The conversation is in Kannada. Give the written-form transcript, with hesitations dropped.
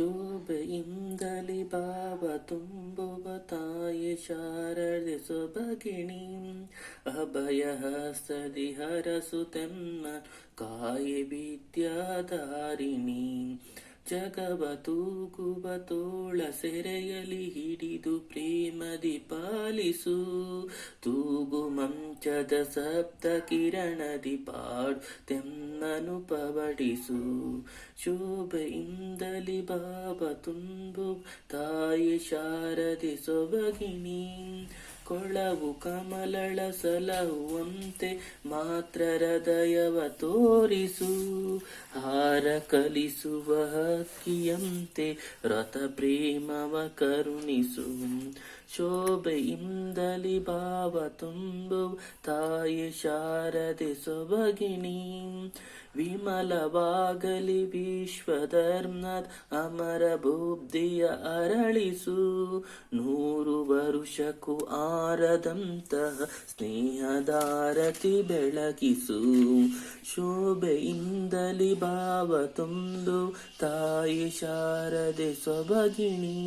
ಶೋಭೆಯಿಂದಲಿ ಭಾವ ತುಂಬುವ ತಾಯಿ ಶಾರದೆ ಸೊಬಗಿಣಿ ಅಭಯ ಹಸ್ತದಿ ಹರಸುತೆಮ್ಮ ಕಾಯಿ ವಿದ್ಯಾಧಾರಿಣಿ ಜಗವ ತೂಗುವ ತೋಳ ಸೆರೆಯಲಿ ಹಿಡಿದು ಪ್ರೇಮದಿ ಪಾಲಿಸು ತೂಗು ಮಂಚದ ಸಪ್ತ ಕಿರಣದಿ ಪಾಡು ತೆಮ್ಮನು ಪವಡಿಸು ಶೋಭೆಯಿಂದಲಿ ಭಾವ ತುಂಬು ತಾಯಿ ಶಾರದೆ ಸೊಬಗಿಣಿ ಕೊಳವು ಕಮಲಳ ಸಲಹುವಂತೆ ಮಾತ್ರ ಹೃದಯವ ತೋರಿಸು ಹಾರ ಕಲಿಸುವ ಹಕ್ಕಿಯಂತೆ ರಥ ಪ್ರೇಮವ ಕರುಣಿಸು ಶೋಭೆಯಿಂದಲಿ ಭಾವ ತುಂಬು ತಾಯಿ ಶಾರದೆ ಸೊಬಗಿಣಿ ವಿಮಲವಾಗಲಿ ವಿಶ್ವಧರ್ಮದ ಅಮರ ಬುದ್ಧಿಯ ಅರಳಿಸು 100 ವರುಷಕ್ಕೂ ಆರದಂತಹ ಸ್ನೇಹದಾರತಿ ಬೆಳಗಿಸು ಶೋಭೆಯಿಂದಲಿ ಭಾವ ತುಂಬು ತಾಯಿ ಶಾರದೆ ಸೊಬಗಿಣಿ.